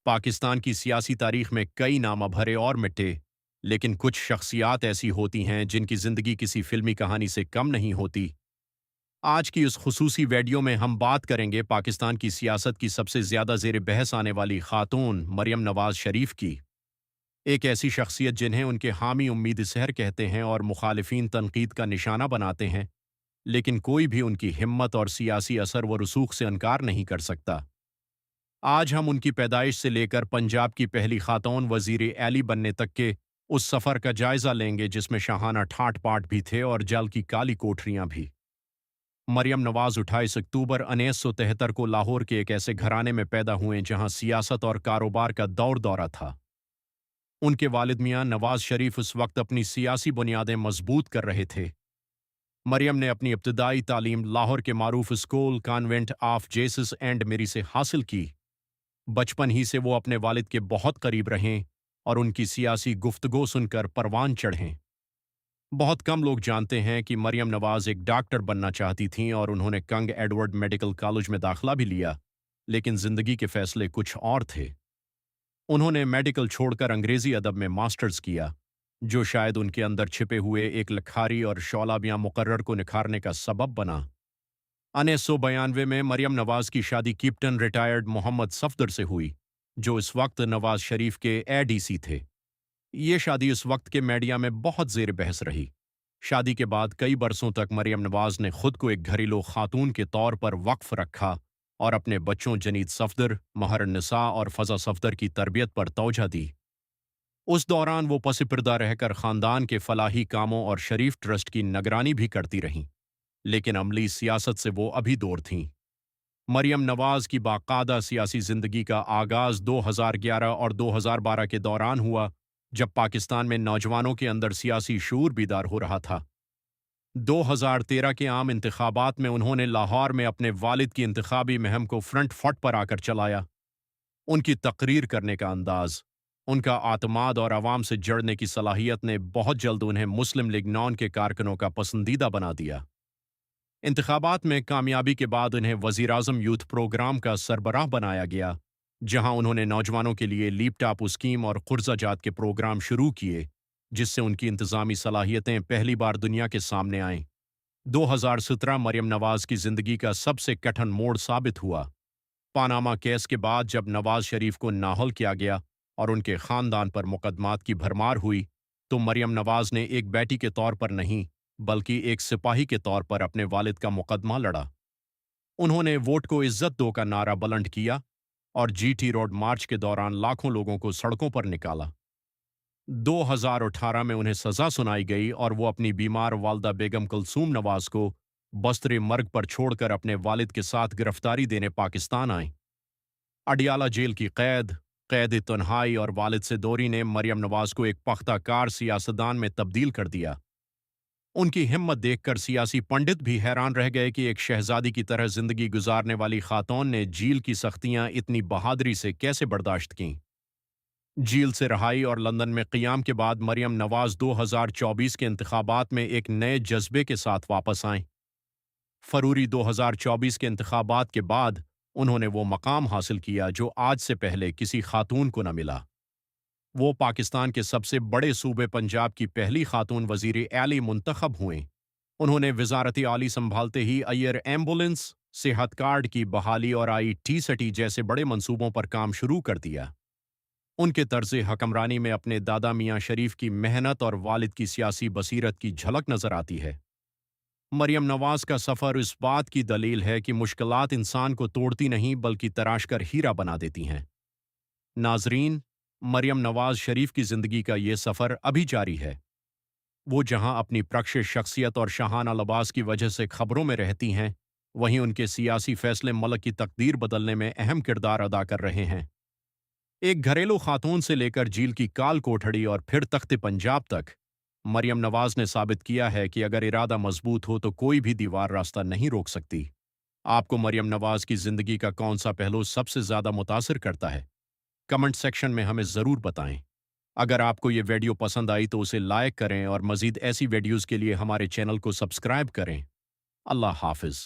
پاکستان کی سیاسی تاریخ میں کئی نام بھرے اور مٹے، لیکن کچھ شخصیات ایسی ہوتی ہیں جن کی زندگی کسی فلمی کہانی سے کم نہیں ہوتی۔ آج کی اس خصوصی ویڈیو میں ہم بات کریں گے پاکستان کی سیاست کی سب سے زیادہ زیر بحث آنے والی خاتون مریم نواز شریف کی، ایک ایسی شخصیت جنہیں ان کے حامی امید سحر کہتے ہیں اور مخالفین تنقید کا نشانہ بناتے ہیں، لیکن کوئی بھی ان کی ہمت اور سیاسی اثر و رسوخ سے انکار نہیں کر سکتا۔ آج ہم ان کی پیدائش سے لے کر پنجاب کی پہلی خاتون وزیر اعلی بننے تک کے اس سفر کا جائزہ لیں گے جس میں شاہانہ ٹھاٹ پاٹ بھی تھے اور جل کی کالی کوٹریاں بھی۔ مریم نواز 28 اکتوبر 1973 کو لاہور کے ایک ایسے گھرانے میں پیدا ہوئے جہاں سیاست اور کاروبار کا دور دورہ تھا۔ ان کے والد میاں نواز شریف اس وقت اپنی سیاسی بنیادیں مضبوط کر رہے تھے۔ مریم نے اپنی ابتدائی تعلیم لاہور کے معروف school convent of Jesus and میری سے حاصل کی۔ بچپن ہی سے وہ اپنے والد کے بہت قریب رہیں اور ان کی سیاسی گفتگو سن کر پروان چڑھیں۔ بہت کم لوگ جانتے ہیں کہ مریم نواز ایک ڈاکٹر بننا چاہتی تھیں اور انہوں نے کنگ ایڈورڈ میڈیکل کالج میں داخلہ بھی لیا، لیکن زندگی کے فیصلے کچھ اور تھے۔ انہوں نے میڈیکل چھوڑ کر انگریزی ادب میں ماسٹرز کیا، جو شاید ان کے اندر چھپے ہوئے ایک لکھاری اور شعلہ بیاں مقرر کو نکھارنے کا سبب بنا۔ 1992 میں مریم نواز کی شادی کیپٹن ریٹائرڈ محمد صفدر سے ہوئی، جو اس وقت نواز شریف کے اے ڈی سی تھے۔ یہ شادی اس وقت کے میڈیا میں بہت زیر بحث رہی۔ شادی کے بعد کئی برسوں تک مریم نواز نے خود کو ایک گھریلو خاتون کے طور پر وقف رکھا اور اپنے بچوں جنید صفدر، مہر النساء اور فضا صفدر کی تربیت پر توجہ دی۔ اس دوران وہ پس پردہ رہ کر خاندان کے فلاحی کاموں اور شریف ٹرسٹ کی نگرانی بھی کرتی رہیں، لیکن عملی سیاست سے وہ ابھی دور تھیں۔ مریم نواز کی باقاعدہ سیاسی زندگی کا آغاز 2011 اور 2012 کے دوران ہوا، جب پاکستان میں نوجوانوں کے اندر سیاسی شعور بیدار ہو رہا تھا۔ 2013 کے عام انتخابات میں انہوں نے لاہور میں اپنے والد کی انتخابی مہم کو فرنٹ فٹ پر آ کر چلایا۔ ان کی تقریر کرنے کا انداز، ان کا اعتماد اور عوام سے جڑنے کی صلاحیت نے بہت جلد انہیں مسلم لیگ نون کے کارکنوں کا پسندیدہ بنا دیا۔ انتخابات میں کامیابی کے بعد انہیں وزیر اعظم یوتھ پروگرام کا سربراہ بنایا گیا، جہاں انہوں نے نوجوانوں کے لیے لیپ ٹاپ اسکیم اور قرضہ جات کے پروگرام شروع کیے، جس سے ان کی انتظامی صلاحیتیں پہلی بار دنیا کے سامنے آئیں۔ 2017 مریم نواز کی زندگی کا سب سے کٹھن موڑ ثابت ہوا۔ پاناما کیس کے بعد جب نواز شریف کو نااہل کیا گیا اور ان کے خاندان پر مقدمات کی بھرمار ہوئی، تو مریم نواز نے ایک بیٹی کے طور پر نہیں بلکہ ایک سپاہی کے طور پر اپنے والد کا مقدمہ لڑا۔ انہوں نے ووٹ کو عزت دو کا نعرہ بلند کیا اور جی ٹی روڈ مارچ کے دوران لاکھوں لوگوں کو سڑکوں پر نکالا۔ 2018 میں انہیں سزا سنائی گئی اور وہ اپنی بیمار والدہ بیگم کلثوم نواز کو بستر مرگ پر چھوڑ کر اپنے والد کے ساتھ گرفتاری دینے پاکستان آئیں۔ اڈیالہ جیل کی قید تنہائی اور والد سے دوری نے مریم نواز کو ایک پختہ کار سیاستدان میں تبدیل کر دیا۔ ان کی ہمت دیکھ کر سیاسی پنڈت بھی حیران رہ گئے کہ ایک شہزادی کی طرح زندگی گزارنے والی خاتون نے جیل کی سختیاں اتنی بہادری سے کیسے برداشت کیں۔ جیل سے رہائی اور لندن میں قیام کے بعد مریم نواز 2024 کے انتخابات میں ایک نئے جذبے کے ساتھ واپس آئیں۔ فروری 2024 کے انتخابات کے بعد انہوں نے وہ مقام حاصل کیا جو آج سے پہلے کسی خاتون کو نہ ملا۔ وہ پاکستان کے سب سے بڑے صوبے پنجاب کی پہلی خاتون وزیر اعلی منتخب ہوئیں۔ انہوں نے وزارت اعلی سنبھالتے ہی ایئر ایمبولینس، صحت کارڈ کی بحالی اور آئی ٹی سٹی جیسے بڑے منصوبوں پر کام شروع کر دیا۔ ان کے طرز حکمرانی میں اپنے دادا میاں شریف کی محنت اور والد کی سیاسی بصیرت کی جھلک نظر آتی ہے۔ مریم نواز کا سفر اس بات کی دلیل ہے کہ مشکلات انسان کو توڑتی نہیں بلکہ تراش کر ہیرا بنا دیتی ہیں۔ ناظرین، مریم نواز شریف کی زندگی کا یہ سفر ابھی جاری ہے۔ وہ جہاں اپنی پرکشش شخصیت اور شاہانہ لباس کی وجہ سے خبروں میں رہتی ہیں، وہیں ان کے سیاسی فیصلے ملک کی تقدیر بدلنے میں اہم کردار ادا کر رہے ہیں۔ ایک گھریلو خاتون سے لے کر جیل کی کال کوٹھڑی اور پھر تخت پنجاب تک، مریم نواز نے ثابت کیا ہے کہ اگر ارادہ مضبوط ہو تو کوئی بھی دیوار راستہ نہیں روک سکتی۔ آپ کو مریم نواز کی زندگی کا کون سا پہلو سب سے زیادہ متاثر کرتا ہے؟ کمنٹ سیکشن میں ہمیں ضرور بتائیں۔ اگر آپ کو یہ ویڈیو پسند آئی تو اسے لائک کریں اور مزید ایسی ویڈیوز کے لیے ہمارے چینل کو سبسکرائب کریں۔ اللہ حافظ۔